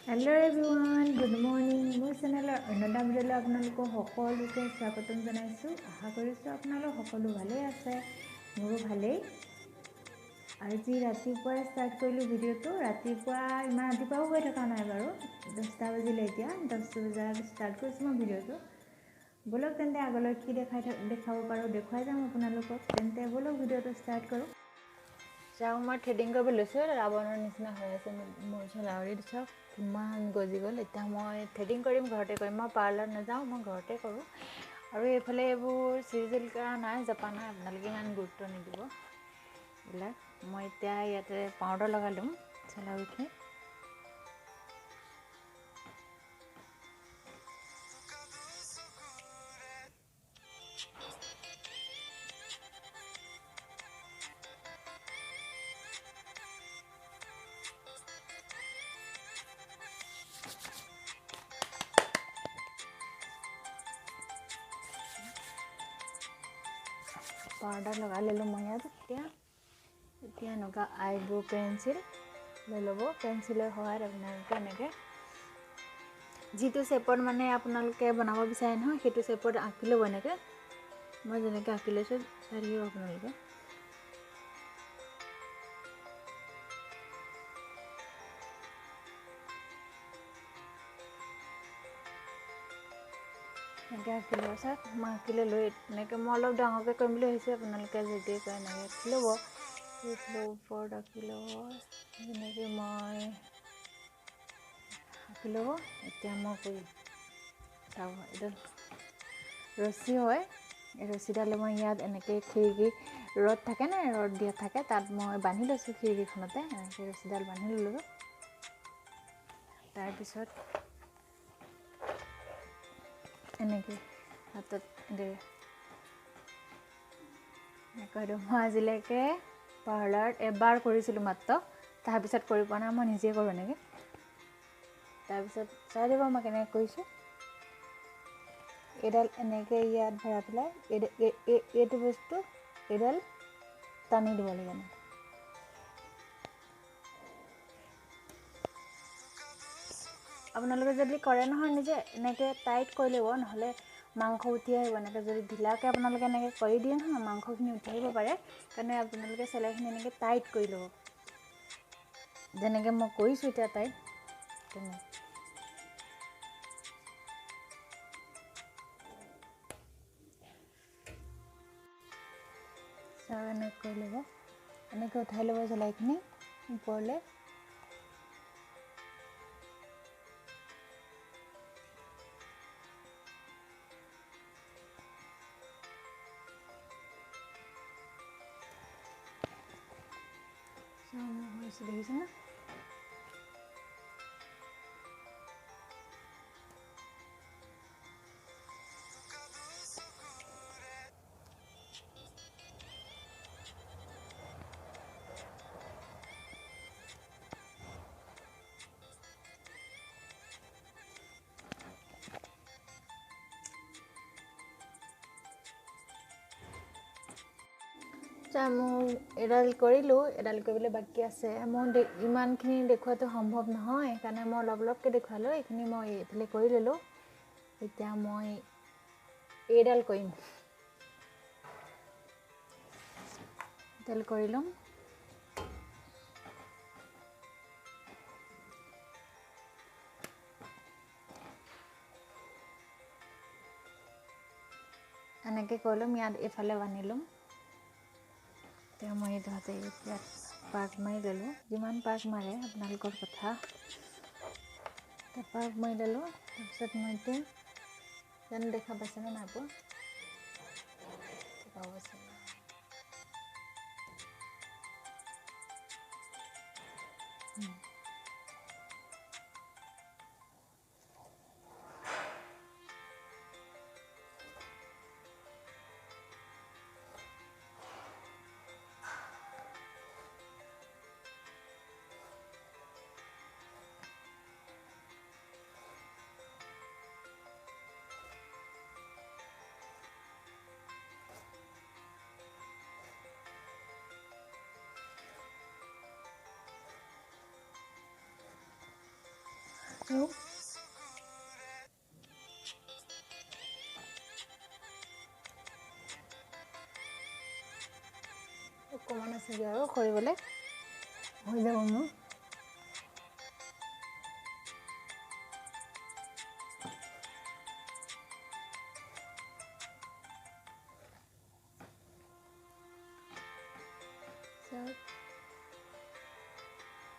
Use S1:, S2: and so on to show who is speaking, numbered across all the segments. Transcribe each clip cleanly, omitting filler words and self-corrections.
S1: Hello everyone good morning मोर चेनेलर अन्यदा video आपलोक सकलोके स्वागतम जानाइছো आशा करिছো आपनालोक सकलो भाले आछे मोरो भाले আজি ৰাতিপুৱা স্টাर्ट কৰিলো ভিডিওটো ৰাতিপুৱা ইমান ৰাতিপুৱাও হৈ থকা নাই বাৰু 10টা বাজিলে এতিয়া 10 বজাৰ স্টাर्ट কৰিছো মই ভিডিওটো বলক তেন্তে আগলৈ কি দেখাব পাৰো দেখুৱাই যাম আপোনালোকক তেন্তে বলক ভিডিওটো স্টাर्ट কৰো যাও মই থ্ৰেডিং কৰিব লৈছো ৰাৱণৰ নিচিনা হৈ আছে মোৰ চলাউৰি দিছ কিমান গজি গ'ল এতিয়া মই থ্ৰেডিং কৰিম ঘৰতে কৰিম মই পাৰ্লাৰ নাযাওঁ মই ঘৰতে কৰোঁ আৰু এইফালে এইবোৰ চিৰিজেল কৰা নাই জপা নাই আপোনালোকে ইমান গুৰুত্ব নিদিব এইবিলাক মই এতিয়া ইয়াতে পাউডাৰ লগাই লম চলাউৰিখিনি पाउडर लगा लो मैं इतना एनका आईब्रो पेन्सिल ले लब पेन्सिलर सहायत अपने जी शेपर माने अपने बनाब विचारे ना সেইটো शेपर आँकी लब एने मैं जेने आँकी लो चाह अपने आँकी लो सर मैं आँकी लो एने मैं अलग डाँगे करम अपने जे आँकी लब ऊपर आँकी लब जेने मैं आँकी लब इतना मैं करी चाव रस्सी है रस्सीडाले मैं इतना एने खिड़की रड थके ना रड दिया थके तक मैं बांधि लो खिड़कीखनते एने रस्सीडाल बांधि लो तार पिছত এনেকে হাতত মই আজিলৈকে পাৰ্লাৰত এবাৰ কৰিছিলোঁ মাত্ৰ তাৰপিছত কৰি পোৱা নাই মই নিজে কৰোঁ এনেকৈ তাৰপিছত চাই দিব মই কেনেকৈ কৰিছোঁ এডাল এনেকৈ ইয়াত ভৰাই পেলাই এইটো বস্তু এডাল টানি দিব লাগে আপোনালোকে যদি কৰে নহয় নিজে এনেকৈ টাইট কৰি ল'ব নহ'লে মাংস উঠি আহিব এনেকৈ যদি ঢিলাকৈ আপোনালোকে এনেকৈ কৰি দিয়ে নহয় মাংসখিনি উঠি আহিব পাৰে কাৰণে আপোনালোকে চেলাইখিনি এনেকৈ টাইট কৰি ল'ব যেনেকৈ মই কৰিছোঁ এতিয়া টাইট তেনে চাও এনেকৈ কৰি ল'ব এনেকৈ উঠাই ল'ব চেলাইখিনি ওপৰলৈ দেখিছে না মই এডাল কৰিলোঁ এডাল কৰিবলৈ বাকী আছে মই ইমানখিনি দেখুৱাটো সম্ভৱ নহয় সেইকাৰণে মই অলপ অলপকৈ দেখুৱালোঁ এইখিনি মই এইফালে কৰি ল'লোঁ এতিয়া মই এইডাল কৰিম এডাল কৰি ল'ম এনেকৈ কৰি ল'ম ইয়াত এইফালে বান্ধি ল'ম এতিয়া মই ধৰতে ইয়াত পাক মাৰি ল'লোঁ যিমান পাক মাৰে আপোনালোকৰ কথা পাক মাৰি ল'লোঁ তাৰপিছত মই এতিয়া জানো দেখা পাইছেনে নাই পোৱা অকণমান আছেগৈ আৰু কৰিবলৈ হৈ যাব মোৰ।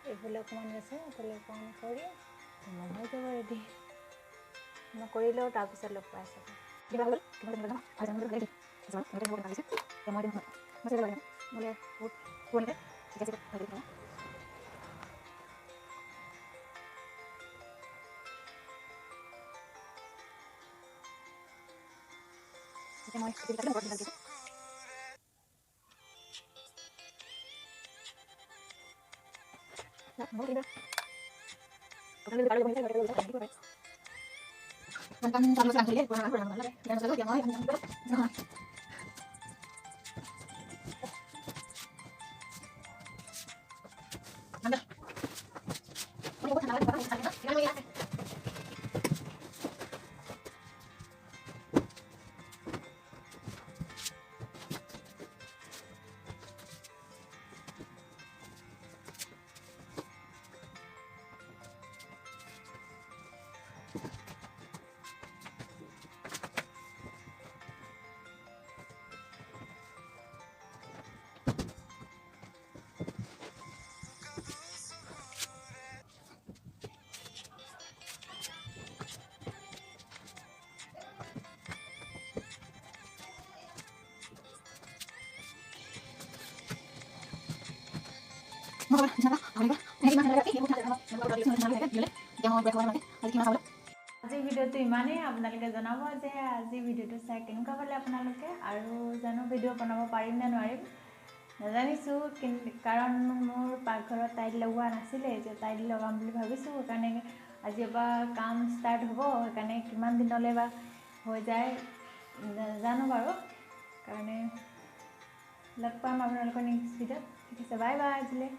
S1: এইফালে অকণমান আছে, এইফালে অকণমান কৰি হৈ যাব ৰেডি। নকৰি লওঁ, তাৰপিছত লগ পাই আছোঁ। আজিৰ ভিডিঅ'টো ইমানেই। আপোনালোকে জনাব যে আজি ভিডিঅ'টো চাই কেনেকুৱা পালে আপোনালোকে, আৰু জানো ভিডিঅ' বনাব পাৰিম নে নোৱাৰিম নাজানিছোঁ, কিন্তু কাৰণ মোৰ পাকঘৰত টাইল লগোৱা নাছিলে, যে টাইল লগাম বুলি ভাবিছোঁ। সেইকাৰণে আজিৰ পৰা কাম ষ্টাৰ্ট হ'ব। সেইকাৰণে কিমান দিনলৈ বা হৈ যায় নাজানো বাৰু। কাৰণে লগ পাম আপোনালোকৰ নেক্সট ভিডিঅ'ত। ঠিক আছে, বাই বাই আজিলৈ।